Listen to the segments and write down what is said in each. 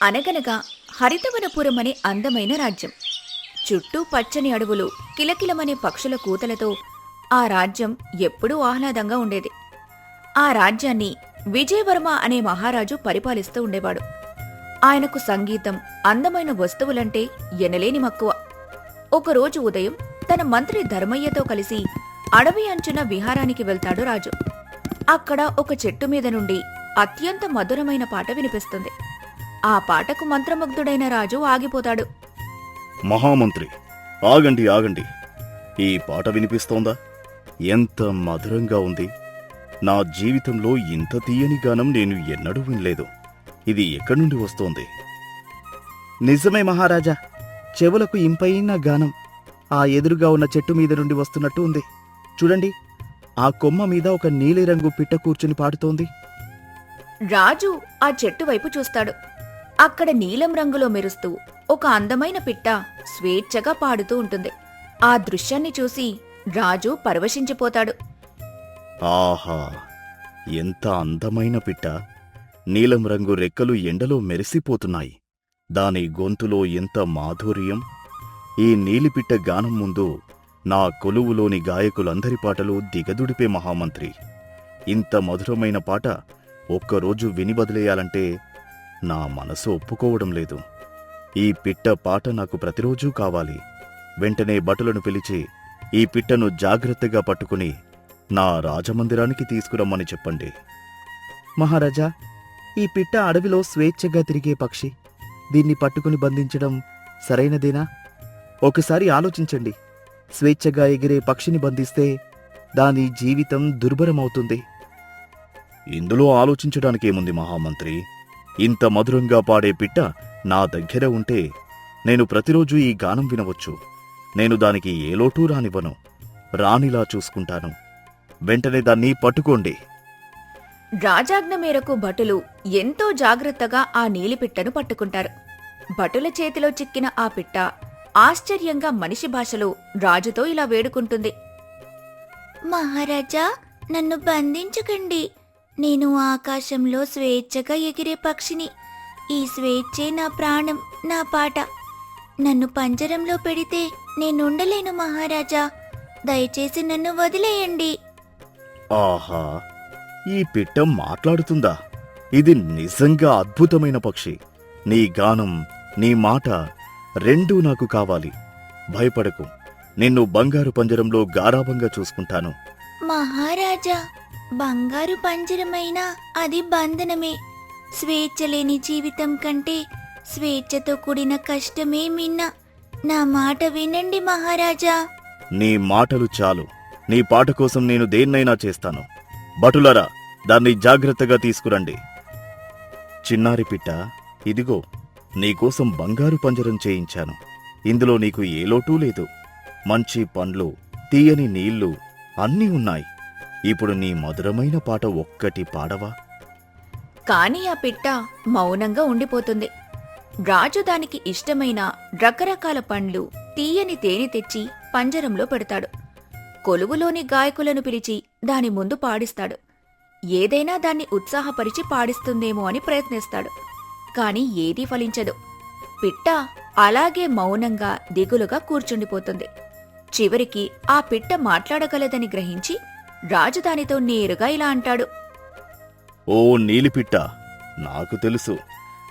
అనగనగా హరితవనపురం అనే అందమైన రాజ్యం. చుట్టూ పచ్చని అడవులు, కిలకిలమనే పక్షుల కూతలతో ఆ రాజ్యం ఎప్పుడూ ఆహ్లాదంగా ఉండేది. ఆ రాజ్యాన్ని విజయవర్మ అనే మహారాజు పరిపాలిస్తూ ఉండేవాడు. ఆయనకు సంగీతం, అందమైన వస్తువులంటే ఎనలేని మక్కువ. ఒకరోజు ఉదయం తన మంత్రి ధర్మయ్యతో కలిసి అడవి అంచున విహారానికి వెళ్తాడు రాజు. అక్కడ ఒక చెట్టు మీద నుండి అత్యంత మధురమైన పాట వినిపిస్తుంది. ఆ పాటకు మంత్రముగ్ధుడైన రాజు ఆగిపోతాడు. మహామంత్రి, ఆగండి ఆగండి. ఈ పాట వినిపిస్తోందా? ఎంత మధురంగా ఉంది! నా జీవితంలో ఇంత తీయని గానం నేను ఎన్నడూ వినలేదు. ఇది ఎక్కడి నుండి వస్తోంది? నిజమే మహారాజా, చెవులకు ఇంపైన గానం ఆ ఎదురుగా ఉన్న చెట్టు మీద నుండి వస్తున్నట్టు ఉంది. చూడండి, ఆ కొమ్మ మీద ఒక నీలిరంగు పిట్ట కూర్చుని పాడుతోంది. రాజు ఆ చెట్టు వైపు చూస్తాడు. అక్కడ నీలం రంగులో మెరుస్తూ ఒక అందమైన పిట్ట స్వేచ్ఛగా పాడుతూ ఉంటుంది. ఆ దృశ్యాన్ని చూసి రాజు పరవశించిపోతాడు. ఆహా, ఎంత అందమైన పిట్ట! నీలం రంగు రెక్కలు ఎండలో మెరిసిపోతున్నాయి. దాని గొంతులో ఎంత మాధుర్యం! ఈ నీలిపిట్ట గానం ముందు నా కొలువులోని గాయకులందరి పాటలు దిగదుడిపే మహామంత్రి. ఇంత మధురమైన పాట ఒక్కరోజు విని వదిలేయాలంటే నా మనసు ఒప్పుకోవడం లేదు. ఈ పిట్ట పాట నాకు ప్రతిరోజూ కావాలి. వెంటనే భటులను పిలిచి ఈ పిట్టను జాగ్రత్తగా పట్టుకుని నా రాజమందిరానికి తీసుకురమ్మని చెప్పండి. మహారాజా, ఈ పిట్ట అడవిలో స్వేచ్ఛగా తిరిగే పక్షి. దీన్ని పట్టుకుని బంధించడం సరైనదేనా? ఒకసారి ఆలోచించండి. స్వేచ్ఛగా ఎగిరే పక్షిని బంధిస్తే దాని జీవితం దుర్భరమవుతుంది. ఇందులో ఆలోచించడానికేముంది మహామంత్రి? ఇంత మధురంగా పాడే పిట్ట నా దగ్గర ఉంటే నేను ప్రతిరోజు ఈ గానం వినవచ్చు. నేను దానికి ఏ లోటూ రానివ్వను. రాణిలా చూసుకుంటాను. వెంటనే దాన్ని పట్టుకోండి. రాజాజ్ఞ మేరకు భటులు ఎంతో జాగ్రత్తగా ఆ నీలిపిట్టను పట్టుకుంటారు. భటుల చేతిలో చిక్కిన ఆ పిట్ట ఆశ్చర్యంగా మనిషి భాషలో రాజుతో ఇలా వేడుకుంటుంది. మహారాజా, నన్ను బంధించకండి. నేను ఆకాశంలో స్వేచ్ఛగా ఎగిరే పక్షిని. ఈ స్వేచ్ఛే నా ప్రాణం, నా పాట. నన్ను పంజరంలో పెడితే నేనుండలేను మహారాజా. దయచేసి నన్ను వదిలేయండి. ఆహా, ఈ పిట్ట మాట్లాడుతుందా? ఇది నిజంగా అద్భుతమైన పక్షి. నీ గానం, నీ మాట రెండూ నాకు కావాలి. భయపడకు, నిన్ను బంగారు పంజరంలో గారాబంగా చూసుకుంటాను. మహారాజా, బంగారు పంజరమైనా అది బంధనమే. స్వేచ్ఛ లేని జీవితం కంటే స్వేచ్ఛతో కూడిన కష్టమే మిన్న. నా మాట వినండి మహారాజా. నీ మాటలు చాలు. నీ పాట కోసం నేను దేన్నైనా చేస్తాను. భటులరా, దాన్ని జాగ్రత్తగా తీసుకురండి. చిన్నారి పిట్ట, ఇదిగో నీకోసం బంగారు పంజరం చేయించాను. ఇందులో నీకు ఏ లోటూ లేదు. మంచి పండ్లు, తీయని నీళ్లు అన్నీ ఉన్నాయి. ఇప్పుడు నీ మధురమైన పాట ఒక్కటి పాడవా? కాని ఆ పిట్ట మౌనంగా ఉండిపోతుంది. రాజు దానికి ఇష్టమైన రకరకాల పండ్లు, తీయని తేనె తెచ్చి పంజరంలో పెడతాడు. కొలువులోని గాయకులను పిలిచి దాని ముందు పాడిస్తాడు. ఏదైనా దాన్ని ఉత్సాహపరిచి పాడిస్తుందేమో అని ప్రయత్నిస్తాడు. కాని ఏదీ ఫలించదు. పిట్ట అలాగే మౌనంగా దిగులుగా కూర్చుండిపోతుంది. చివరికి ఆ పిట్ట మాట్లాడగలదని గ్రహించి రాజు దానితో నేరుగా ఇలా అంటాడు. ఓ నీలిపిట్ట, నాకు తెలుసు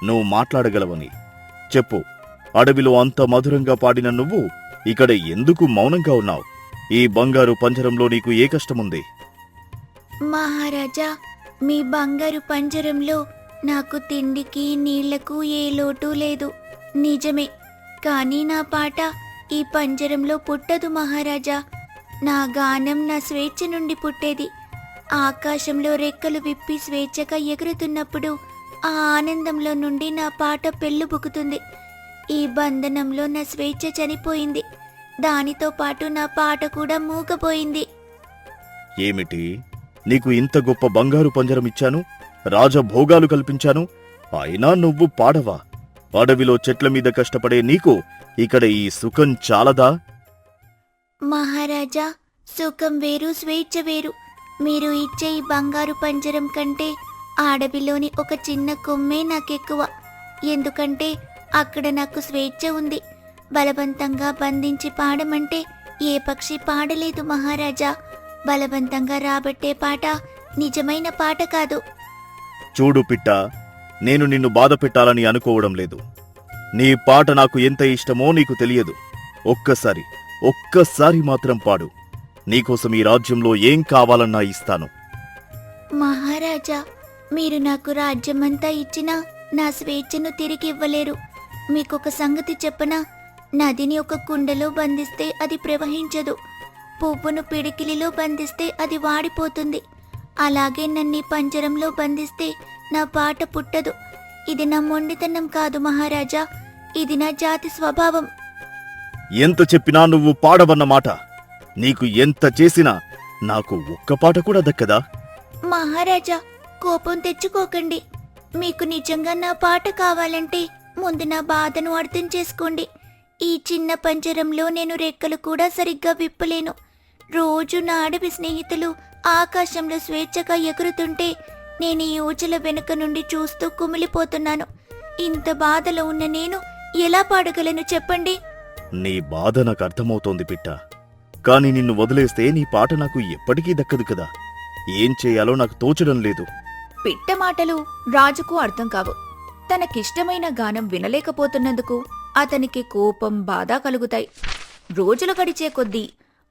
నువ్వు మాట్లాడగలవని. చెప్పు, అడవిలో అంత మధురంగా పాడిన నువ్వు ఇక్కడ ఎందుకు మౌనంగా ఉన్నావు? ఈ బంగారు పంజరంలో నీకు ఏ కష్టముంది? మహారాజా, మీ బంగారు పంజరంలో నాకు తిండికి నీళ్లకు ఏ లోటు లేదు. నిజమే. కానీ నా పాట ఈ పంజరంలో పుట్టదు మహారాజా. నా గానం నా స్వేచ్ఛ నుండి పుట్టేది. ఆకాశంలో రెక్కలు విప్పి స్వేచ్ఛగా ఎగురుతున్నప్పుడు ఆ ఆనందంలో నుండి నా పాట పెళ్ళుబుకుతుంది. ఈ బంధనంలో నా స్వేచ్ఛ చనిపోయింది. దానితో పాటు నా పాట కూడా మూగపోయింది. ఏమిటి? నీకు ఇంత గొప్ప బంగారు పంజరం ఇచ్చాను, రాజభోగాలు కల్పించాను, అయినా నువ్వు పాడవా? అడవిలో చెట్ల మీద కష్టపడే నీకు ఇక్కడ ఈ సుఖం చాలదా? మహారాజా, సుఖం వేరు, స్వేచ్ఛ వేరు. మీరు ఇచ్చే ఈ బంగారు పంజరం కంటే ఆ అడవిలోని ఒక చిన్న కొమ్మే నాకెక్కువ. ఎందుకంటే అక్కడ నాకు స్వేచ్ఛ ఉంది. బలవంతంగా బంధించి పాడమంటే ఏ పక్షి పాడలేదు మహారాజా. బలవంతంగా రాబట్టే పాట నిజమైన పాట కాదు. చూడు పిట్ట, నేను నిన్ను బాధ పెట్టాలని అనుకోవడం లేదు. నీ పాట నాకు ఎంత ఇష్టమో నీకు తెలియదు. ఒక్కసారి మాత్రం పాడు. నీకోసం ఈ రాజ్యంలో ఏం కావాలన్నా ఇస్తాను. మహారాజా, మీరు నాకు రాజ్యమంతా ఇచ్చినా నా స్వేచ్ఛను తిరిగి ఇవ్వలేరు. మీకొక సంగతి చెప్పనా? నదిని ఒక కుండలో బంధిస్తే అది ప్రవహించదు. పువ్వును పిడికిలిలో బంధిస్తే అది వాడిపోతుంది. అలాగే నన్ను ఈ పంజరంలో బంధిస్తే నా పాట పుట్టదు. ఇది నా మొండితనం కాదు మహారాజా, ఇది నా జాతి స్వభావం. ఎంత చెప్పినా నువ్వు పాడవన్నమాట. నీకు ఎంత చేసినా నాకు ఒక్క పాట కూడా దక్కదా? మహారాజా, కోపం తెచ్చుకోకండి. మీకు నిజంగా నా పాట కావాలంటే ముందు నా బాధను అర్థం చేసుకోండి. ఈ చిన్న పంజరంలో నేను రెక్కలు కూడా సరిగ్గా విప్పలేను. రోజు నా అడవి స్నేహితులు ఆకాశంలో స్వేచ్ఛగా ఎగురుతుంటే నేను ఈ ఊచల వెనుక నుండి చూస్తూ కుమిలిపోతున్నాను. ఇంత బాధలో ఉన్న నేను ఎలా పాడగలను చెప్పండి? నీ బాధ నాకు అర్థమవుతోంది పిట్ట. కాని నిన్ను వదిలేస్తే నీ పాట నాకు ఎప్పటికీ దక్కదు కదా. ఏం చేయాలో నాకు తోచడం లేదు. పిట్ట మాటలు రాజుకు అర్థం కావు. తనకిష్టమైన గానం వినలేకపోతున్నందుకు అతనికి కోపం, బాధ కలుగుతాయి. రోజులు గడిచే కొద్దీ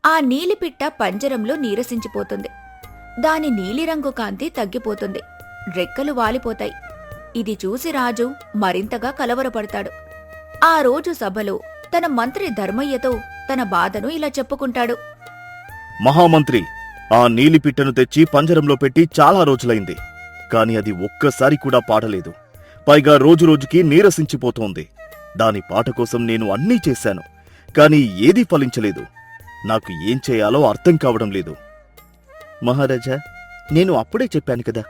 ఆ నీలిపిట్ట పంజరంలో నీరసించిపోతుంది. దాని నీలిరంగు కాంతి తగ్గిపోతుంది. రెక్కలు వాలిపోతాయి. ఇది చూసి రాజు మరింతగా కలవరపడతాడు. ఆ రోజు సభలో తన మంత్రి ధర్మయ్యతో తన బాధను ఇలా చెప్పుకుంటాడు. మహామంత్రి, ఆ నీలిపిట్టను తెచ్చి పంజరంలో పెట్టి చాలా రోజులైంది. కాని అది ఒక్కసారి కూడా పాడలేదు. పైగా రోజురోజుకి నీరసించిపోతోంది. దాని పాట కోసం నేను అన్నీ చేశాను, కాని ఏదీ ఫలించలేదు. నాకు ఏం చేయాలో అర్థం కావడం లేదు. మహారాజా, నేను అప్పుడే చెప్పాను కదా,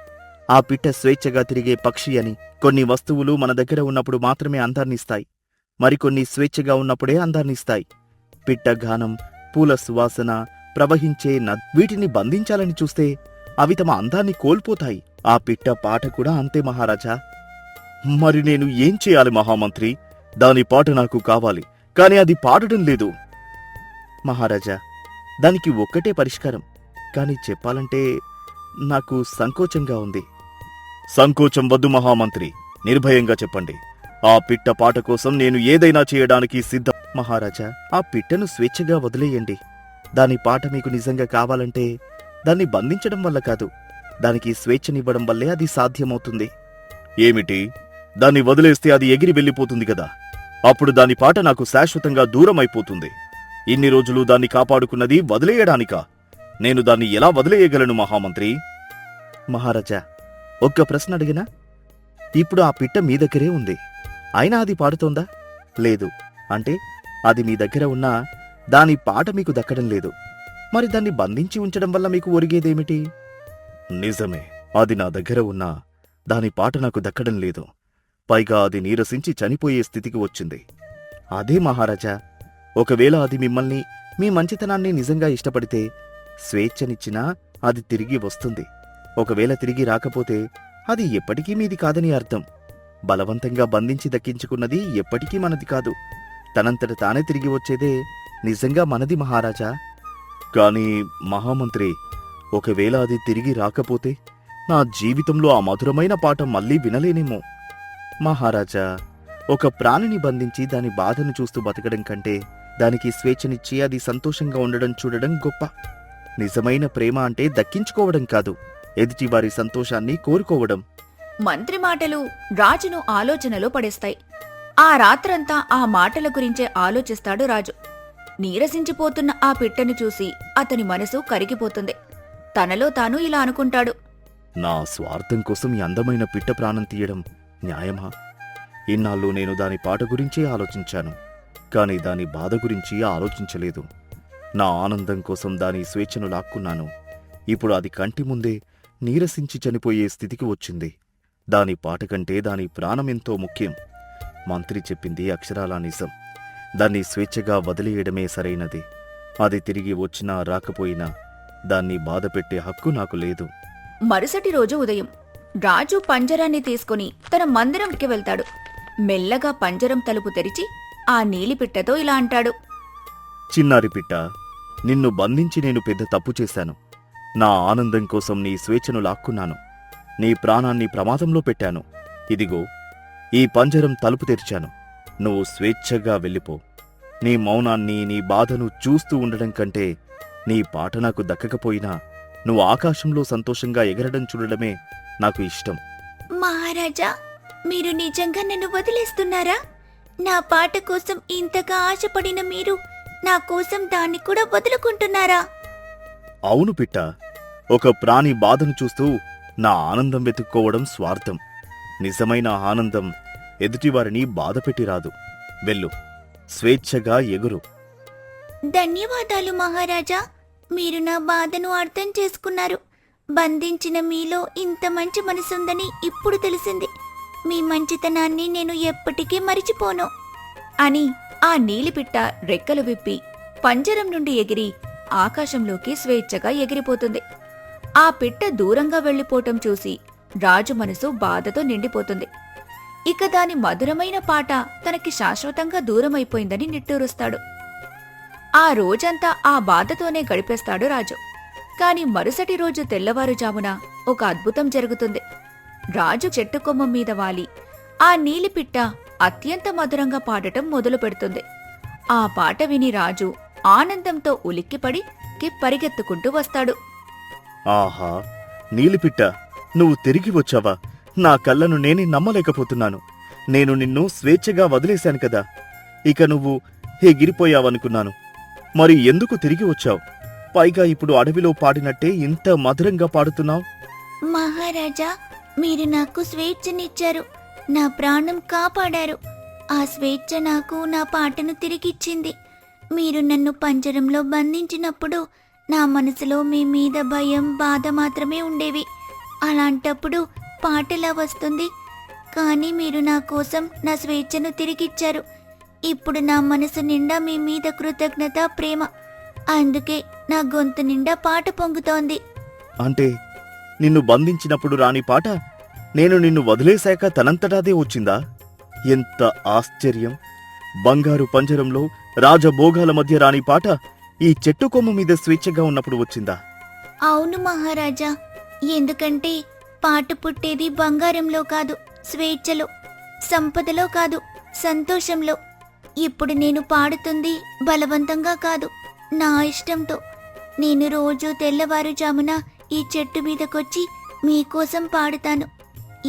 ఆ పిట్ట స్వేచ్ఛగా తిరిగే పక్షి అని. కొన్ని వస్తువులు మన దగ్గర ఉన్నప్పుడు మాత్రమే అందాన్నిస్తాయి, మరికొన్ని స్వేచ్ఛగా ఉన్నప్పుడే అందాన్నిస్తాయి. పిట్ట గానం, పూల సువాసన, ప్రవహించే వీటిని బంధించాలని చూస్తే అవి తమ అందాన్ని కోల్పోతాయి. ఆ పిట్ట పాట కూడా అంతే మహారాజా. మరి నేను ఏం చేయాలి మహామంత్రి? దాని పాట నాకు కావాలి, కాని అది పాడడం లేదు. మహారాజా, దానికి ఒక్కటే పరిష్కారం, కాని చెప్పాలంటే నాకు సంకోచంగా ఉంది. సంకోచం వద్దు మహామంత్రి, నిర్భయంగా చెప్పండి. ఆ పిట్ట పాట కోసం నేను ఏదైనా చేయడానికి సిద్ధం. మహారాజా, ఆ పిట్టను స్వేచ్ఛగా వదిలేయండి. దాని పాట మీకు నిజంగా కావాలంటే దాన్ని బంధించడం వల్ల కాదు, దానికి స్వేచ్ఛనివ్వడం వల్లే అది సాధ్యమవుతుంది. ఏమిటి? దాన్ని వదిలేస్తే అది ఎగిరి వెళ్ళిపోతుంది కదా. అప్పుడు దాని పాట నాకు శాశ్వతంగా దూరం అయిపోతుంది. ఇన్ని రోజులు దాన్ని కాపాడుకున్నది వదిలేయడానికా? నేను దాన్ని ఎలా వదిలేయగలను మహామంత్రి? మహారాజా, ఒక్క ప్రశ్న అడిగినా? ఇప్పుడు ఆ పిట్ట మీ దగ్గరే ఉంది, అయినా అది పాడుతోందా? లేదు. అంటే అది మీ దగ్గర ఉన్నా దాని పాట మీకు దక్కడం లేదు. మరి దాన్ని బంధించి ఉంచడం వల్ల మీకు ఒరిగేదేమిటి? నిజమే, అది నా దగ్గర ఉన్నా దాని పాట నాకు దక్కడం లేదు. పైగా అది నీరసించి చనిపోయే స్థితికి వచ్చింది. అదే మహారాజా, ఒకవేళ అది మిమ్మల్ని, మీ మంచితనాన్ని నిజంగా ఇష్టపడితే స్వేచ్ఛనిచ్చినా అది తిరిగి వస్తుంది. ఒకవేళ తిరిగి రాకపోతే అది ఎప్పటికీ మీది కాదని అర్థం. బలవంతంగా బంధించి దక్కించుకున్నది ఎప్పటికీ మనది కాదు. తనంతట తానే తిరిగి వచ్చేదే నిజంగా మనది మహారాజా. కాని మహామంత్రి, ఒకవేళ అది తిరిగి రాకపోతే నా జీవితంలో ఆ మధురమైన పాట మళ్ళీ వినలేనేమో. మహారాజా, ఒక ప్రాణిని బంధించి దాని బాధను చూస్తూ బతకడం కంటే దానికి స్వేచ్ఛనిచ్చి అది సంతోషంగా ఉండడం చూడడం గొప్ప. నిజమైన ప్రేమ అంటే దక్కించుకోవడం కాదు, ఎదుటివారి సంతోషాన్ని కోరుకోవడం. మంత్రి మాటలు రాజును ఆలోచనలో పడేస్తాయి. ఆ రాత్రంతా ఆ మాటల గురించే ఆలోచిస్తాడు రాజు. నీరసించిపోతున్న ఆ పిట్టను చూసి అతని మనసు కరిగిపోతుంది. తనలో తాను ఇలా అనుకుంటాడు. నా స్వార్థం కోసం ఈ అందమైన పిట్ట ప్రాణం తీయడం న్యాయమా? ఇన్నాళ్ళు నేను దాని పాట గురించే ఆలోచించాను, కాని దాని బాధ గురించి ఆలోచించలేదు. నా ఆనందం కోసం దాని స్వేచ్ఛను లాక్కున్నాను. ఇప్పుడు అది కంటి ముందే నీరసించి చనిపోయే స్థితికి వచ్చింది. దాని పాట కంటే దాని ప్రాణం ఎంతో ముఖ్యం. మంత్రి చెప్పింది అక్షరాలా నిజం. దాన్ని స్వేచ్ఛగా వదిలేయడమే సరైనది. అది తిరిగి వచ్చినా రాకపోయినా దాన్ని బాధపెట్టే హక్కు నాకు లేదు. మరుసటి రోజు ఉదయం రాజు పంజరాన్ని తీసుకుని తన మందిరంకి వెళ్తాడు. మెల్లగా పంజరం తలుపు తెరిచి ఆ నీలిపిట్టతో ఇలా అంటాడు. చిన్నారి పిట్ట, నిన్ను బంధించి నేను పెద్ద తప్పు చేశాను. నా ఆనందం కోసం నీ స్వేచ్ఛను లాక్కున్నాను. నీ ప్రాణాన్ని ప్రమాదంలో పెట్టాను. ఇదిగో ఈ పంజరం తలుపు తెరిచాను. నువ్వు స్వేచ్ఛగా వెళ్ళిపో. నీ మౌనాన్ని, నీ బాధను చూస్తూ ఉండడం కంటే నీ పాట నాకు దక్కకపోయినా నువ్వు ఆకాశంలో సంతోషంగా ఎగరడం చూడడమే నాకు ఇష్టం. మహారాజా, మీరు నిజంగా నన్ను వదిలేస్తున్నారా? నా పాట కోసం ఇంతగా ఆశపడిన మీరు నా కోసం దాన్ని కూడా వదులుకుంటున్నారా? అవును పిట్ట, ఒక ప్రాణి బాధను చూస్తూ నా ఆనందం వెతుక్కోవడం స్వార్థం. నిజమైన ఆనందం ఎదుటివారిని బాధపెట్టి రాదు. వెళ్ళు, స్వేచ్ఛగా ఎగురు. ధన్యవాదాలు మహారాజా, మీరు నా బాధను అర్థం చేసుకున్నారు. బంధించిన మీలో ఇంత మంచి మనసుందని ఇప్పుడు తెలిసింది. మీ మంచితనాన్ని నేను ఎప్పటికీ మరిచిపోను అని ఆ నీలిపిట్ట రెక్కలు విప్పి పంజరం నుండి ఎగిరి ఆకాశంలోకి స్వేచ్ఛగా ఎగిరిపోతుంది. ఆ పిట్ట దూరంగా వెళ్లిపోవటం చూసి రాజు మనసు బాధతో నిండిపోతుంది. ఇక దాని మధురమైన పాట తనకి శాశ్వతంగా దూరమైపోయిందని నిట్టూరుస్తాడు. ఆ రోజంతా ఆ బాధతోనే గడిపేస్తాడు రాజు. కాని మరుసటి రోజు తెల్లవారుజామున ఒక అద్భుతం జరుగుతుంది. రాజు చెట్టు కొమ్మ మీద వాలి ఆ నీలిపిట్ట అత్యంత మధురంగా పాడటం మొదలు పెడుతుంది. ఆ పాట విని రాజు ఆనందంతో ఉలిక్కిపడి పరిగెత్తుకుంటూ వస్తాడు. ఆహా, నీలిపిట్ట, నువ్వు తిరిగి వచ్చావా? నా కళ్ళను నేనే నమ్మలేకపోతున్నాను. నేను నిన్ను స్వేచ్ఛగా వదిలేశాను కదా, ఇక నువ్వు ఎగిరిపోయావనుకున్నాను. మరి ఎందుకు తిరిగి వచ్చావు? పైగా ఇప్పుడు అడవిలో పాడినట్టే ఇంత మధురంగా పాడుతున్నావు. మహారాజా, మీరు నాకు స్వేచ్ఛనిచ్చారు, నా ప్రాణం కాపాడారు. ఆ స్వేచ్ఛ నాకు నా పాటను తిరిగిచ్చింది. మీరు నన్ను పంజరంలో బంధించినప్పుడు నా మనసులో మీ మీద భయం, బాధ మాత్రమే ఉండేవి. అలాంటప్పుడు పాటలా వస్తుంది. కానీ మీరు నా కోసం నా స్వేచ్ఛను తిరిగిచ్చారు. ఇప్పుడు నా మనసు నిండా మీ మీద కృతజ్ఞత, ప్రేమ. అందుకే నా గొంతు నిండా పాట పొంగుతోంది. అంటే నిన్ను బంధించినప్పుడు రాని పాట నేను నిన్ను వదిలేశాక తనంతటాదే వచ్చిందా? ఎంత ఆశ్చర్యం! బంగారు పంజరంలో రాజభోగాల మధ్య రాని పాట ఈ చెట్టు కొమ్మ మీద స్వేచ్ఛగా ఉన్నప్పుడు వచ్చిందా? అవును మహారాజా, ఎందుకంటే పాట పుట్టేది బంగారంలో కాదు, స్వేచ్ఛలో, సంపదలో కాదు, సంతోషంలో. ఇప్పుడు నేను పాడుతుంది బలవంతంగా కాదు, నా ఇష్టంతో. నేను రోజు తెల్లవారుజామున ఈ చెట్టు మీదకొచ్చి మీకోసం పాడుతాను.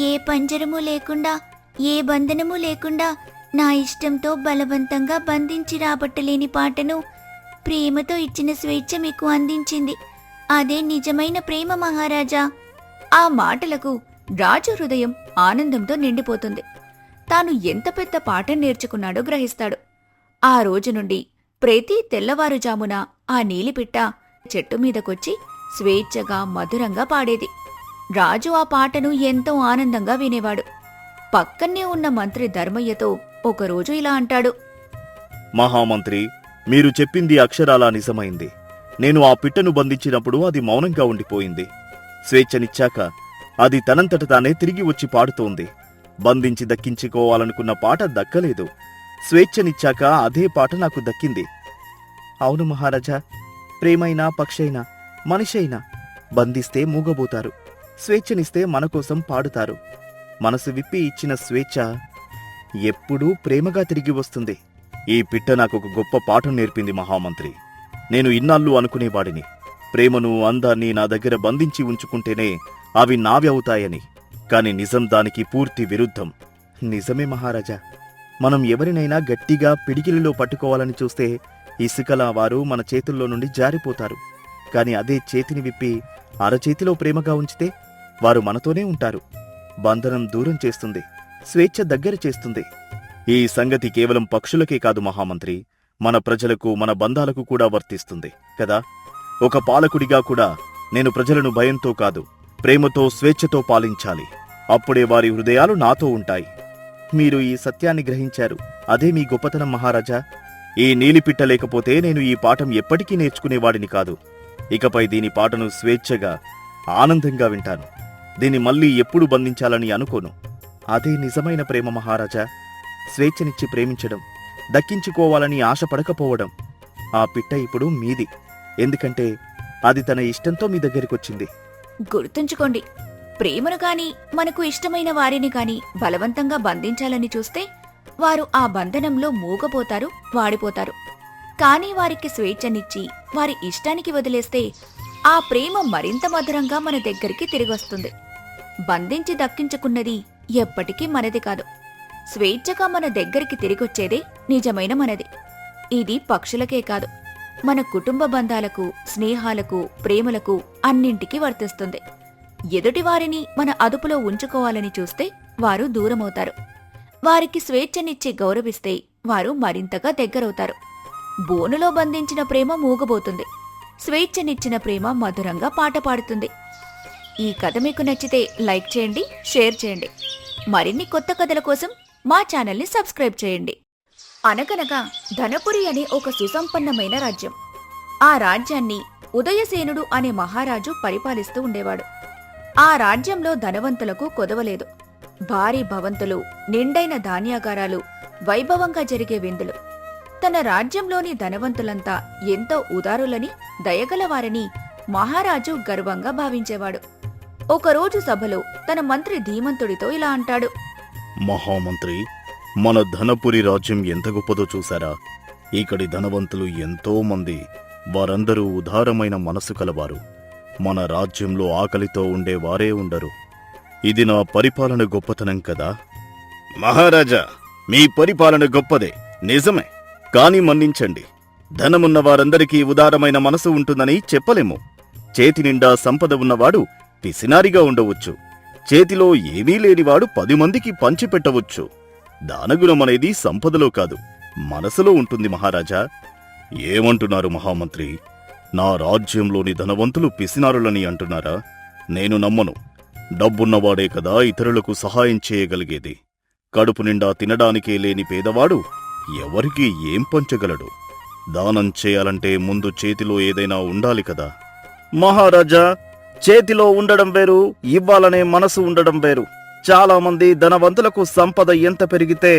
ఏ పంజరము లేకుండా, ఏ బంధనము లేకుండా నా ఇష్టంతో బలవంతంగా బంధించి రాబట్టలేని పాటను ప్రేమతో ఇచ్చిన స్వేచ్ఛ మీకు అందించింది. అదే నిజమైన ప్రేమ మహారాజా. ఆ మాటలకు రాజు హృదయం ఆనందంతో నిండిపోతుంది. తాను ఎంత పెద్ద పాఠం నేర్చుకున్నాడో గ్రహిస్తాడు. ఆ రోజు నుండి ప్రతి తెల్లవారుజామున ఆ నీలిపిట్ట చెట్టు మీదకొచ్చి స్వేచ్ఛగా మధురంగా పాడేది. రాజు ఆ పాటను ఎంతో ఆనందంగా వినేవాడు. పక్కనే ఉన్న మంత్రి ధర్మయ్యతో ఒకరోజు ఇలా అంటాడు. మహామంత్రి, మీరు చెప్పింది అక్షరాలా నిజమైంది. నేను ఆ పిట్టను బంధించినప్పుడు అది మౌనంగా ఉండిపోయింది. స్వేచ్ఛనిచ్చాక అది తనంతట తానే తిరిగి వచ్చి పాడుతోంది. బంధించి దక్కించుకోవాలనుకున్న పాట దక్కలేదు. స్వేచ్ఛనిచ్చాక అదే పాట నాకు దక్కింది. అవును మహారాజా, ప్రేమైనా, పక్షైనా, మనిషైనా బంధిస్తే మూగబోతారు, స్వేచ్ఛనిస్తే మన కోసం పాడుతారు. మనసు విప్పి ఇచ్చిన స్వేచ్ఛ ఎప్పుడూ ప్రేమగా తిరిగి వస్తుంది. ఈ పిట్ట నాకొక గొప్ప పాఠం నేర్పింది మహామంత్రి. నేను ఇన్నాళ్ళు అనుకునేవాడిని, ప్రేమను, అందాన్ని నా దగ్గర బంధించి ఉంచుకుంటేనే అవి నావి అవుతాయని. కాని నిజం దానికి పూర్తి విరుద్ధం. నిజమే మహారాజా, మనం ఎవరినైనా గట్టిగా పిడికిలిలో పట్టుకోవాలని చూస్తే ఇసుకలా వారు మన చేతుల్లో నుండి జారిపోతారు. కాని అదే చేతిని విప్పి అరచేతిలో ప్రేమగా ఉంచితే వారు మనతోనే ఉంటారు. బంధనం దూరం చేస్తుంది, స్వేచ్ఛ దగ్గర చేస్తుంది. ఈ సంగతి కేవలం పక్షులకే కాదు మహామంత్రి, మన ప్రజలకు, మన బంధాలకు కూడా వర్తిస్తుంది కదా. ఒక పాలకుడిగా కూడా నేను ప్రజలను భయంతో కాదు, ప్రేమతో, స్వేచ్ఛతో పాలించాలి. అప్పుడే వారి హృదయాలు నాతో ఉంటాయి. మీరు ఈ సత్యాన్ని గ్రహించారు, అదే మీ గొప్పతనం మహారాజా. ఈ నీలిపిట్ట లేకపోతే నేను ఈ పాఠం ఎప్పటికీ నేర్చుకునేవాడిని కాదు. ఇకపై దీని పాటను స్వేచ్ఛగా, ఆనందంగా వింటాను. దీన్ని మళ్ళీ ఎప్పుడు బంధించాలని అనుకోను. అదే నిజమైన ప్రేమ మహారాజా. స్వేచ్ఛనిచ్చి ప్రేమించడం, దక్కించుకోవాలని ఆశపడకపోవడం. ఆ పిట్ట ఇప్పుడు మీది, ఎందుకంటే అది తన ఇష్టంతో మీ దగ్గరికొచ్చింది. గుర్తుంచుకోండి, ప్రేమను కాని మనకు ఇష్టమైన వారిని కాని బలవంతంగా బంధించాలని చూస్తే వారు ఆ బంధనంలో మూగపోతారు, వాడిపోతారు. కానీ వారికి స్వేచ్ఛనిచ్చి వారి ఇష్టానికి వదిలేస్తే ఆ ప్రేమ మరింత మధురంగా మన దగ్గరికి తిరిగొస్తుంది. బంధించి దక్కించుకున్నది ఎప్పటికీ మనది కాదు. స్వేచ్ఛగా మన దగ్గరికి తిరిగొచ్చేదే నిజమైన మనది. ఇది పక్షులకే కాదు, మన కుటుంబ బంధాలకు, స్నేహాలకు, ప్రేమలకు అన్నింటికీ వర్తిస్తుంది. ఎదుటివారిని మన అదుపులో ఉంచుకోవాలని చూస్తే వారు దూరమవుతారు. వారికి స్వేచ్ఛనిచ్చి గౌరవిస్తే వారు మరింతగా దగ్గరవుతారు. బోనులో బంధించిన ప్రేమ మూగబోతుంది, స్వేచ్ఛనిచ్చిన ప్రేమ మధురంగా పాట పాడుతుంది. ఈ కథ మీకు నచ్చితే లైక్ చేయండి, షేర్ చేయండి. మరిన్ని కొత్త కథల కోసం మా ఛానల్ని సబ్స్క్రైబ్ చేయండి. అనగనగా ధనపురి అనే ఒక సుసంపన్నమైన రాజ్యం. ఆ రాజ్యాన్ని ఉదయసేనుడు అనే మహారాజు పరిపాలిస్తూ ఉండేవాడు. ఆ రాజ్యంలో ధనవంతులకు కొదవలేదు. భారీ భవంతులు, నిండైన ధాన్యాగారాలు, వైభవంగా జరిగే విందులు. తన రాజ్యంలోని ధనవంతులంతా ఎంతో ఉదారులని, దయగలవారని మహారాజు గర్వంగా భావించేవాడు. ఒకరోజు సభలో తన మంత్రి ధీమంతుడితో ఇలా అంటాడు. మహామంత్రి, మన ధనపురి రాజ్యం ఎంత గొప్పదో చూసారా? ఇక్కడి ధనవంతులు ఎంతో మంది. వారందరూ ఉదారమైన మనసు కలవారు. మన రాజ్యంలో ఆకలితో ఉండేవారే ఉండరు. ఇది నా పరిపాలన గొప్పతనం కదా? మహారాజా, మీ పరిపాలన గొప్పదే, నిజమే. కాని మన్నించండి, ధనమున్న వారందరికీ ఉదారమైన మనసు ఉంటుందని చెప్పలేము. చేతి నిండా సంపద ఉన్నవాడు పిసినారిగా ఉండవచ్చు. చేతిలో ఏమీ లేనివాడు 10 మందికి పంచిపెట్టవచ్చు. దానగుణం అనేది సంపదలో కాదు, మనసులో ఉంటుంది మహారాజా. ఏమంటున్నారు మహామంత్రి? నా రాజ్యంలోని ధనవంతులు పిసినారులని అంటున్నారా? నేను నమ్మను. డబ్బున్నవాడే కదా ఇతరులకు సహాయం చేయగలిగేది. కడుపు నిండా తినడానికే లేని పేదవాడు ఎవరికి ఏం పంచగలడు? దానం చేయాలంటే ముందు చేతిలో ఏదైనా ఉండాలి కదా. మహారాజా, చేతిలో ఉండడం వేరు, ఇవ్వాలనే మనసు ఉండడం వేరు. చాలా మంది ధనవంతులకు సంపద ఎంత పెరిగితే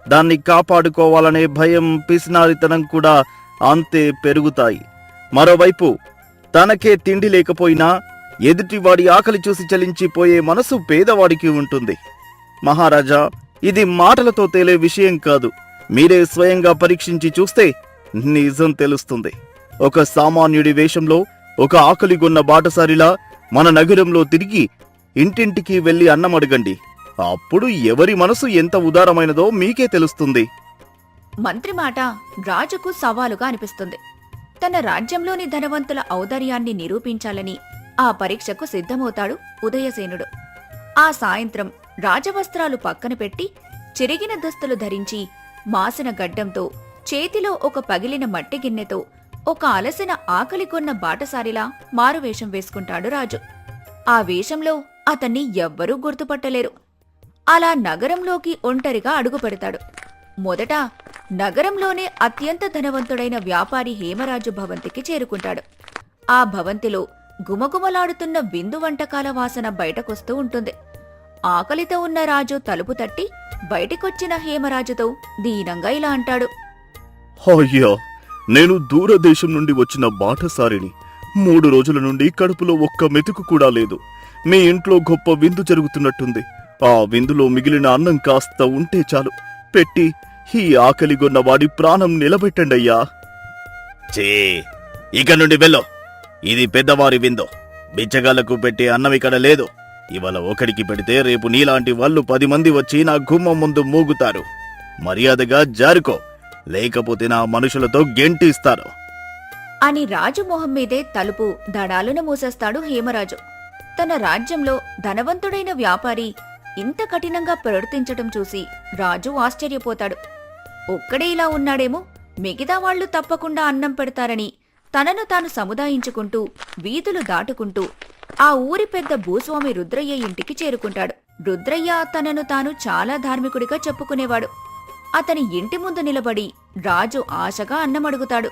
దాన్ని కాపాడుకోవాలనే భయం, పిసినారితనం కూడా అంతే పెరుగుతాయి. మరోవైపు తనకే తిండి లేకపోయినా ఎదుటివాడి ఆకలి చూసి చలించిపోయే మనసు పేదవాడికి ఉంటుంది. మహారాజా, ఇది మాటలతో తేలే విషయం కాదు. మీరే స్వయంగా పరీక్షించి చూస్తే నిజం తెలుస్తుంది. ఒక సామాన్యుడి వేషంలో ఒక ఆకలిగొన్న బాటసారిలా మన నగరంలో తిరిగి ఇంటింటికి వెళ్లి అన్నం అడగండి. అప్పుడు ఎవరి మనసు ఎంత ఉదారమైనదో మీకే తెలుస్తుంది. మంత్రి మాట రాజుకు సవాలుగా అనిపిస్తుంది. తన రాజ్యంలోని ధనవంతుల ఔదార్యాన్ని నిరూపించాలని ఆ పరీక్షకు సిద్ధమవుతాడు ఉదయసేనుడు. ఆ సాయంత్రం రాజవస్త్రాలు పక్కన పెట్టి, చిరిగిన దుస్తులు ధరించి, మాసిన గడ్డంతో, చేతిలో ఒక పగిలిన మట్టి గిన్నెతో, ఒక అలసిన ఆకలికొన్న బాటసారిలా మారువేషం వేసుకుంటాడు రాజు. ఆ వేషంలో అతన్ని ఎవ్వరూ గుర్తుపట్టలేరు. అలా నగరంలోకి ఒంటరిగా అడుగు పెడతాడు. మొదట నగరంలోనే అత్యంత ధనవంతుడైన వ్యాపారి హేమరాజు భవంతికి చేరుకుంటాడు. ఆ భవంతిలో గుమగుమలాడుతున్న విందు వంటకాల వాసన బయటకొస్తూ ఉంటుంది. ఆకలితో ఉన్న రాజు తలుపు తట్టి బయటికొచ్చిన హేమరాజుతో దీనంగా ఇలా అంటాడు. అయ్యా, నేను దూరదేశం నుండి వచ్చిన బాటసారిని. 3 రోజుల నుండి కడుపులో ఒక్క మెతుకు కూడా లేదు. మీ ఇంట్లో గొప్ప విందు జరుగుతున్నట్టుంది. ఆ విందులో మిగిలిన అన్నం కాస్త ఉంటే చాలు, పెట్టి ఈ ఆకలిగొన్న వాడి ప్రాణం నిలబెట్టండయ్యా. ఇక నుండి వెళ్ళు. ఇది పెద్దవారి విందు. బిచ్చగాళ్లకు పెట్టే అన్నం ఇక్కడ లేదు. ఇవాళ ఒకడికి పెడితే రేపు నీలాంటి వాళ్ళు 10 మంది వచ్చి నా గుమ్మం ముందు మూగుతారు. మర్యాదగా జారుకో, లేకపోతే నా మనుషులతో గెంటిస్తారు అని రాజు మొహం మీదే తలుపు దడాలున మూసేస్తాడు హేమరాజు. తన రాజ్యంలో ధనవంతుడైన వ్యాపారి ఇంత కఠినంగా ప్రవర్తించటం చూసి రాజు ఆశ్చర్యపోతాడు. ఒక్కడే ఇలా ఉన్నాడేమో, మిగతా వాళ్లు తప్పకుండా అన్నం పెడతారని తనను తాను సముదాయించుకుంటూ వీధులు దాటుకుంటూ ఆ ఊరి పెద్ద భూస్వామి రుద్రయ్య ఇంటికి చేరుకుంటాడు. రుద్రయ్య తనను తాను చాలా ధార్మికుడిగా చెప్పుకునేవాడు. అతని ఇంటి ముందు నిలబడి రాజు ఆశగా అన్నమడుగుతాడు.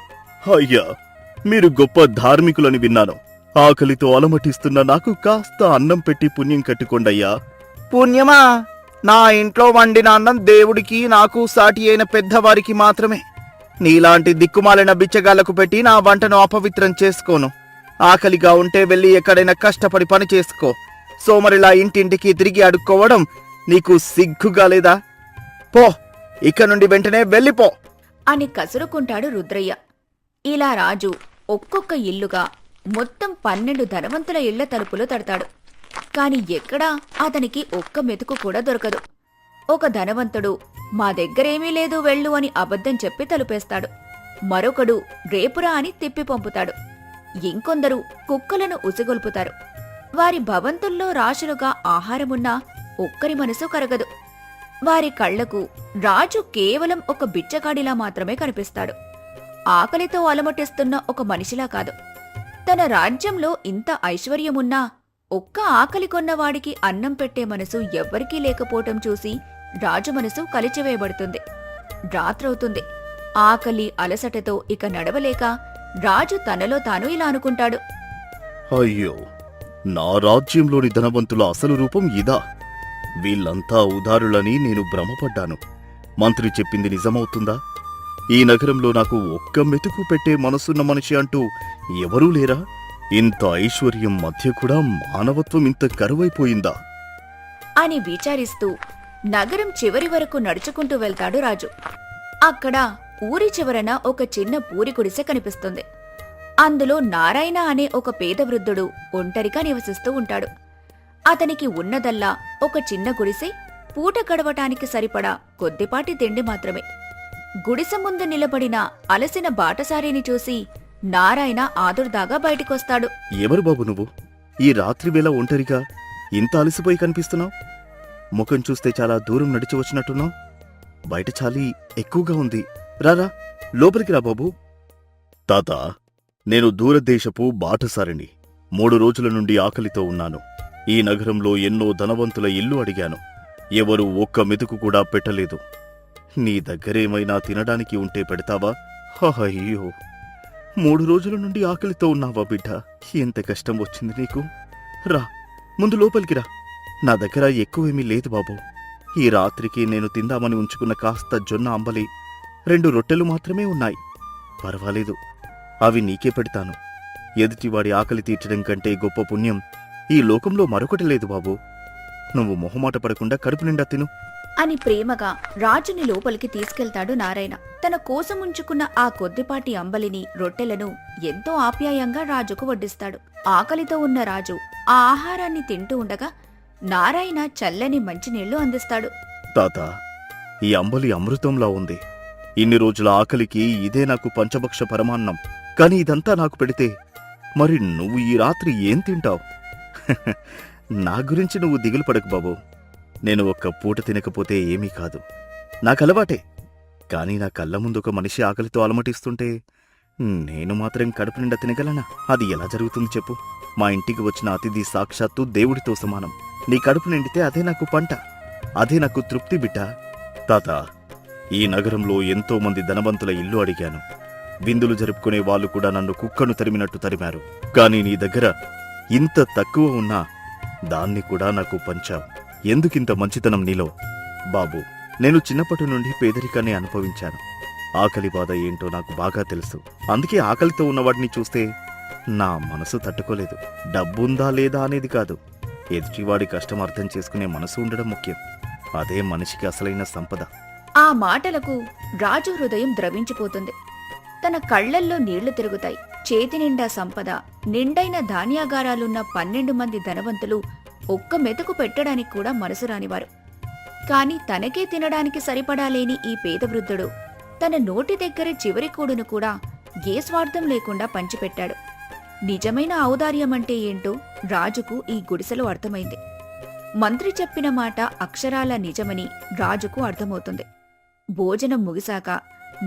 అయ్యా, మీరు గొప్ప ధార్మికులని విన్నాను. ఆకలితో అలమటిస్తున్న నాకు కాస్త అన్నం పెట్టి పుణ్యం కట్టుకోండయ్యా. పుణ్యమా? నా ఇంట్లో వండిన అన్నం దేవుడికి నాకు సాటి అయిన పెద్దవారికి మాత్రమే. నీలాంటి దిక్కుమాలిన బిచ్చగాళ్లకు పెట్టి నా వంటను అపవిత్రం చేసుకోను. ఆకలిగా ఉంటే వెళ్ళి ఎక్కడైనా కష్టపడి పని చేసుకో. సోమరిలా ఇంటింటికి తిరిగి అడుక్కోవడం నీకు సిగ్గుగా లేదా? పో, ఇక నుండి వెంటనే వెళ్ళిపో అని కసురుకుంటాడు రుద్రయ్య. ఇలా రాజు ఒక్కొక్క ఇల్లుగా మొత్తం 12 ధనవంతుల ఇళ్ల తలుపులు తడతాడు. కాని ఎక్కడా అతనికి ఒక్క మెతుకు కూడా దొరకదు. ఒక ధనవంతుడు మా దగ్గరేమీ లేదు వెళ్ళు అని అబద్ధం చెప్పి తలుపేస్తాడు. మరొకడు రేపురా అని తిప్పి పంపుతాడు. ఇంకొందరు కుక్కలను ఉసిగొల్పుతారు. వారి భవంతుల్లో రాశులుగా ఆహారమున్నా ఒక్కరి మనసు కరగదు. వారి కళ్లకు రాజు కేవలం ఒక బిచ్చగాడిలా మాత్రమే కనిపిస్తాడు. ఆకలితో అలమటిస్తున్న ఒక మనిషిలా కాదు. తన రాజ్యంలో ఇంత ఐశ్వర్యమున్నా ఒక్క ఆకలి కొన్నవాడికి అన్నం పెట్టే మనసు ఎవ్వరికీ లేకపోవటం చూసి రాజు మనసు కలిచివేయబడుతుంది. రాత్రవుతుంది. ఆకలి అలసటతో ఇక నడవలేక రాజు తనలో తాను ఇలా అనుకుంటాడు. అయ్యో, నా రాజ్యంలోని ధనవంతుల అసలు రూపం ఇదా? వీళ్ళంతా ఉదారులని నేను భ్రమపడ్డాను. మంత్రి చెప్పింది నిజమవుతుందా? ఈ నగరంలో నాకు ఒక్క మెతుకు పెట్టే మనసున్న మనిషి అంటూ ఎవరూ లేరా? ఇంత ఐశ్వర్యం మధ్య కూడా మానవత్వం ఇంత కరువైపోయిందా? అని విచారిస్తూ నగరం చివరి వరకు నడుచుకుంటూ వెళ్తాడు రాజు. అక్కడ ఊరి చివరన ఒక చిన్న పూరి గుడిసె కనిపిస్తుంది. అందులో నారాయణ అనే ఒక పేద వృద్ధుడు ఒంటరిగా నివసిస్తూ ఉంటాడు. అతనికి ఉన్నదల్లా ఒక చిన్న గుడిసె, పూట గడవటానికి సరిపడా కొద్దిపాటి తిండి మాత్రమే. గుడిసె ముందు నిలబడిన అలసిన బాటసారిని చూసి నారాయణ ఆదుర్దాగా బయటికొస్తాడు. ఎవరు బాబు నువ్వు? ఈ రాత్రివేళ ఒంటరిగా ఇంత అలసిపోయి కనిపిస్తున్నావు. ముఖం చూస్తే చాలా దూరం నడిచి వచ్చినట్టున్నావు. బయట చాలి ఎక్కువగా ఉంది. రారా, లోపలికి రా బాబు. తాత, నేను దూరదేశపు బాటసారిని. 3 రోజుల నుండి ఆకలితో ఉన్నాను. ఈ నగరంలో ఎన్నో ధనవంతుల ఇల్లు అడిగాను. ఎవరూ ఒక్క మెతుకు కూడా పెట్టలేదు. నీ దగ్గరేమైనా తినడానికి ఉంటే పెడతావా? అయ్యో, 3 రోజుల నుండి ఆకలితో ఉన్నావా బిడ్డ? ఎంత కష్టం వచ్చింది నీకు. రా, ముందు లోపలికి రా. నా దగ్గర ఎక్కువేమీ లేదు బాబు. ఈ రాత్రికి నేను తిందామని ఉంచుకున్న కాస్త జొన్న అంబలి, 2 రొట్టెలు మాత్రమే ఉన్నాయి. పర్వాలేదు, అవి నీకే పెడతాను. ఎదుటివాడి ఆకలి తీర్చడం కంటే గొప్ప పుణ్యం ఈ లోకంలో మరొకటి లేదు బాబు. నువ్వు మొహమాట పడకుండా కడుపు నిండా తిను అని ప్రేమగా రాజుని లోపలికి తీసుకెళ్తాడు నారాయణ. తన కోసం ఉంచుకున్న ఆ కొద్దిపాటి అంబలిని, రొట్టెలను ఎంతో ఆప్యాయంగా రాజుకు వడ్డిస్తాడు. ఆకలితో ఉన్న రాజు ఆ ఆహారాన్ని తింటూ ఉండగా నారాయణ చల్లని మంచినీళ్లు అందిస్తాడు. తాత, ఈ అంబలి అమృతంలా ఉంది. ఇన్ని రోజుల ఆకలికి ఇదే నాకు పంచభక్ష పరమాన్నం. కాని ఇదంతా నాకు పెడితే మరి నువ్వు ఈ రాత్రి ఏం తింటావు? నా గురించి నువ్వు దిగులు పడకు బాబు. నేను ఒక్క పూట తినకపోతే ఏమీ కాదు, నాకలవాటే. కాని నా కళ్ళ ముందు ఒక మనిషి ఆకలితో అలమటిస్తుంటే నేను మాత్రం కడుపు నిండా తినగలనా? అది ఎలా జరుగుతుంది చెప్పు? మా ఇంటికి వచ్చిన అతిథి సాక్షాత్తు దేవుడితో సమానం. నీ కడుపు నిండితే అదే నాకు పంట, అదే నాకు తృప్తి బిడ్డ. తాత, ఈ నగరంలో ఎంతో మంది ధనవంతుల ఇల్లు అడిగాను. విందులు జరుపుకునే వాళ్ళు కూడా నన్ను కుక్కను తరిమినట్టు తరిమారు. కాని నీ దగ్గర ఇంత తక్కువ ఉన్నా దాన్ని కూడా నాకు పంచావు. ఎందుకింత మంచితనం నీలో? బాబు, నేను చిన్నప్పటి నుండి పేదరికాన్ని అనుభవించాను. ఆకలి బాధ ఏంటో నాకు బాగా తెలుసు. అందుకే ఆకలితో ఉన్నవాడిని చూస్తే నా మనసు తట్టుకోలేదు. డబ్బుందా లేదా అనేది కాదు, ఎదుటివాడి కష్టం అర్థం చేసుకునే మనసు ఉండడం ముఖ్యం. అదే మనిషికి అసలైన సంపద. ఆ మాటలకు రాజు హృదయం ద్రవించిపోతుంది. తన కళ్లల్లో నీళ్లు తిరుగుతాయి. చేతి నిండా సంపద, నిండైన ధాన్యాగారాలున్న 12 మంది ధనవంతులు ఒక్క మెతుకు పెట్టడానికి కూడా మనసు రానివారు. కాని తనకే తినడానికి సరిపడాలేని ఈ పేద వృద్ధుడు తన నోటి దగ్గర చివరి కూడును కూడా ఏ స్వార్థం లేకుండా పంచిపెట్టాడు. నిజమైన ఔదార్యమంటే ఏంటో రాజుకు ఈ గుడిసెలో అర్థమైంది. మంత్రి చెప్పిన మాట అక్షరాల నిజమని రాజుకు అర్థమవుతుంది. భోజనం ముగిశాక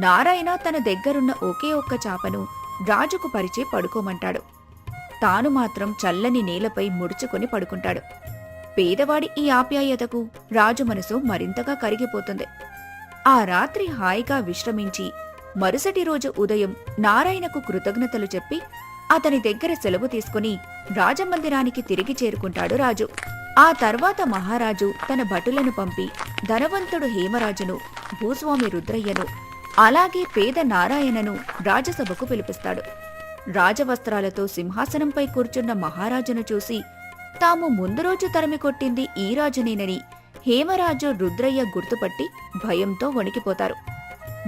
నారాయణ తన దగ్గరున్న ఒకే ఒక్క చాపను రాజుకు పరిచి పడుకోమంటాడు. తాను మాత్రం చల్లని నేలపై ముడుచుకొని పడుకుంటాడు. పేదవాడి ఈ ఆప్యాయతకు రాజు మనసు మరింతగా కరిగిపోతుంది. ఆ రాత్రి హాయిగా విశ్రమించి మరుసటి రోజు ఉదయం నారాయణకు కృతజ్ఞతలు చెప్పి అతని దగ్గర సెలవు తీసుకుని రాజమందిరానికి తిరిగి చేరుకుంటాడు రాజు. ఆ తర్వాత మహారాజు తన భటులను పంపి ధనవంతుడు హేమరాజును, భూస్వామి రుద్రయ్యను, అలాగే పేద నారాయణను రాజసభకు పిలిపిస్తాడు. రాజవస్త్రాలతో సింహాసనంపై కూర్చున్న మహారాజును చూసి తాము ముందు రోజు తరిమి కొట్టింది ఈ రాజునేనని హేమరాజు, రుద్రయ్య గుర్తుపట్టి భయంతో వణికిపోతారు.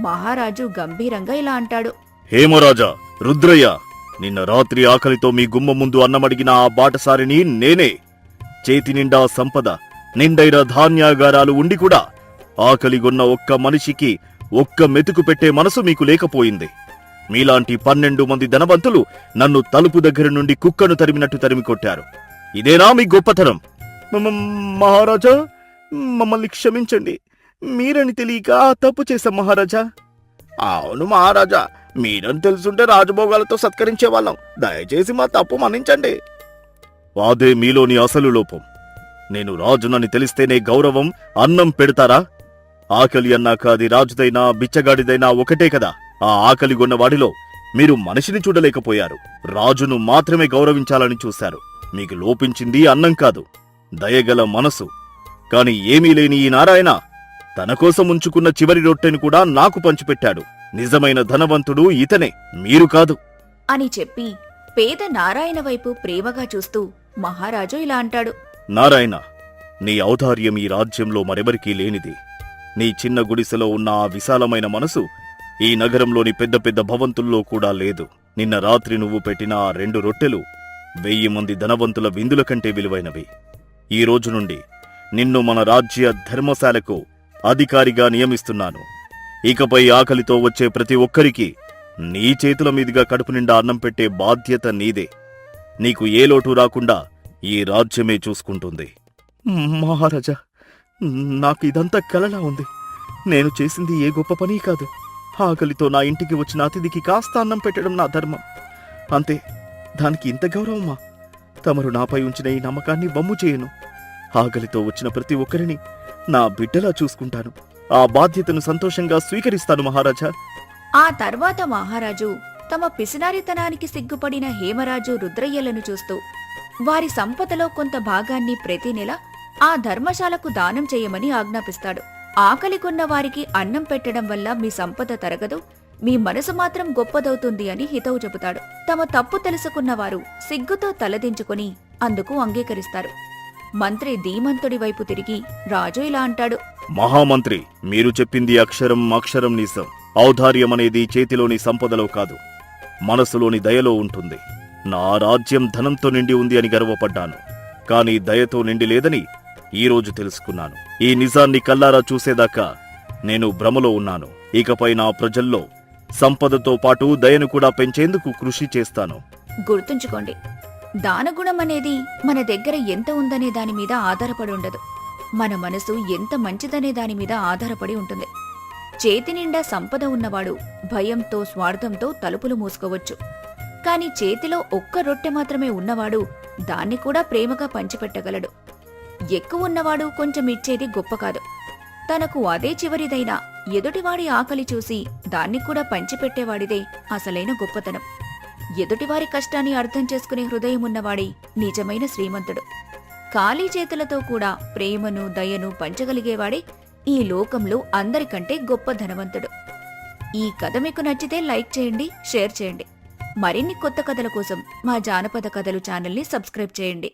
మహారాజు గంభీరంగా ఇలా అంటాడు. హేమరాజా, రుద్రయ్య, నిన్న రాత్రి ఆకలితో మీ గుమ్మ ముందు అన్నమడిగిన ఆ బాటసారిని నేనే. చేతి నిండా సంపద, నిండైన ధాన్యాగారాలు ఉండి కూడా ఆకలిగొన్న ఒక్క మనిషికి ఒక్క మెతుకు పెట్టే మనసు మీకు లేకపోయింది. మీలాంటి 12 మంది ధనవంతులు నన్ను తలుపు దగ్గర నుండి కుక్కను తరిమినట్టు తరిమి కొట్టారు. ఇదేనా మీ గొప్పతనం? మహారాజా, మమ్మల్ని క్షమించండి. మీరని తెలియక తప్పు చేశాం మహారాజా. అవును మహారాజా, మీరని తెలుసుంటే రాజభోగాలతో సత్కరించేవాళ్ళం. దయచేసి మా తప్పు మన్నించండి. అదే మీలోని అసలు లోపం. నేను రాజునని తెలిస్తేనే గౌరవం, అన్నం పెడతారా? ఆకలి అన్నాక అది రాజుదైనా బిచ్చగాడిదైనా ఒకటే కదా. ఆ ఆకలిగొన్న వాడిలో మీరు మనిషిని చూడలేకపోయారు. రాజును మాత్రమే గౌరవించాలని చూశారు. మీకు లోపించింది అన్నం కాదు, దయగల మనసు. కాని ఏమీ లేని ఈ నారాయణ తన కోసం ఉంచుకున్న చివరి రొట్టెను కూడా నాకు పంచిపెట్టాడు. నిజమైన ధనవంతుడు ఇతనే, మీరు కాదు అని చెప్పి పేద నారాయణ వైపు ప్రేమగా చూస్తూ మహారాజు ఇలా అంటాడు. నారాయణ, నీ ఔదార్యం ఈ రాజ్యంలో మరెవరికీ లేనిది. నీ చిన్న గుడిసెలో ఉన్న ఆ విశాలమైన మనసు ఈ నగరంలోని పెద్ద పెద్ద భవంతుల్లో కూడా లేదు. నిన్న రాత్రి నువ్వు పెట్టిన ఆ 2 రొట్టెలు 1000 మంది ధనవంతుల విందుల కంటే విలువైనవి. ఈ రోజు నుండి నిన్ను మన రాజ్య ధర్మశాలకు అధికారిగా నియమిస్తున్నాను. ఇకపై ఆకలితో వచ్చే ప్రతి ఒక్కరికి నీ చేతుల మీదుగా కడుపు నిండా అన్నం పెట్టే బాధ్యత నీదే. నీకు ఏ లోటు రాకుండా ఈ రాజ్యమే చూసుకుంటుంది. మహారాజా, నాకు ఇదంతా కలలా ఉంది. నేను చేసింది ఏ గొప్ప పని కాదు. ఆకలితో నా ఇంటికి వచ్చిన అతిథికి కాస్త అన్నం పెట్టడం నా ధర్మం అంతే. దానికి ఇంత గౌరవమా? తమరు నాపై ఉంచిన ఈ నమ్మకాన్ని వమ్ము చేయను. ఆకలితో వచ్చిన ప్రతి ఒక్కరిని నా బిడ్డలా చూసుకుంటాను. ఆ బాధ్యతను సంతోషంగా స్వీకరిస్తాను మహారాజా. ఆ తర్వాత మహారాజు తమ పిసినారితనానికి సిగ్గుపడిన హేమరాజు, రుద్రయ్యలను చూస్తూ వారి సంపదలో కొంత భాగాన్ని ప్రతి నెల ఆ ధర్మశాలకు దానం చేయమని ఆజ్ఞాపిస్తాడు. ఆకలికొన్న వారికి అన్నం పెట్టడం వల్ల మీ సంపద తరగదు, మీ మనసు మాత్రం గొప్పదవుతుంది అని హితవు చెబుతాడు. తమ తప్పు తెలుసుకున్నవారు సిగ్గుతో తలదించుకుని అందుకు అంగీకరిస్తారు. మంత్రి ధీమంతుడి వైపు తిరిగి రాజు ఇలా అంటాడు. మహామంత్రి, మీరు చెప్పింది అక్షరం అక్షరం నిజం. ఔదార్యమనేది చేతిలోని సంపదలో కాదు, మనసులోని దయలో ఉంటుంది. నా రాజ్యం ధనంతో నిండి ఉంది అని గర్వపడ్డాను, కాని దయతో నిండి లేదని ఈరోజు తెలుసుకున్నాను. ఈ నిజాన్ని కల్లారా చూసేదాకా నేను భ్రమలో ఉన్నాను. ఇకపై నా ప్రజల్లో సంపదతో పాటు దయను కూడా పెంచేందుకు కృషి చేస్తాను. గుర్తుంచుకోండి, దానగుణం అనేది మన దగ్గర ఎంత ఉందనే దాని మీద ఆధారపడి ఉండదు, మన మనసు ఎంత మంచిదనే దాని మీద ఆధారపడి ఉంటుంది. చేతి నిండా సంపద ఉన్నవాడు భయంతో, స్వార్థంతో తలుపులు మూసుకోవచ్చు. కాని చేతిలో ఒక్క రొట్టె మాత్రమే ఉన్నవాడు దాన్ని కూడా ప్రేమగా పంచిపెట్టగలడు. ఎక్కువ ఉన్నవాడు కొంచెం ఇచ్చేది గొప్ప కాదు, తనకు అదే చివరిదైనా ఎదుటివాడి ఆకలి చూసి దాన్ని కూడా పంచిపెట్టేవాడిదే అసలైన గొప్పతనం. ఎదుటివారి కష్టాన్ని అర్థం చేసుకునే హృదయం ఉన్నవాడే నిజమైన శ్రీమంతుడు. ఖాళీ చేతులతో కూడా ప్రేమను, దయను పంచగలిగేవాడే ఈ లోకంలో అందరికంటే గొప్ప ధనవంతుడు. ఈ కథ మీకు నచ్చితే లైక్ చేయండి, షేర్ చేయండి. మరిన్ని కొత్త కథల కోసం మా జానపద కథలు ఛానల్ని సబ్స్క్రైబ్ చేయండి.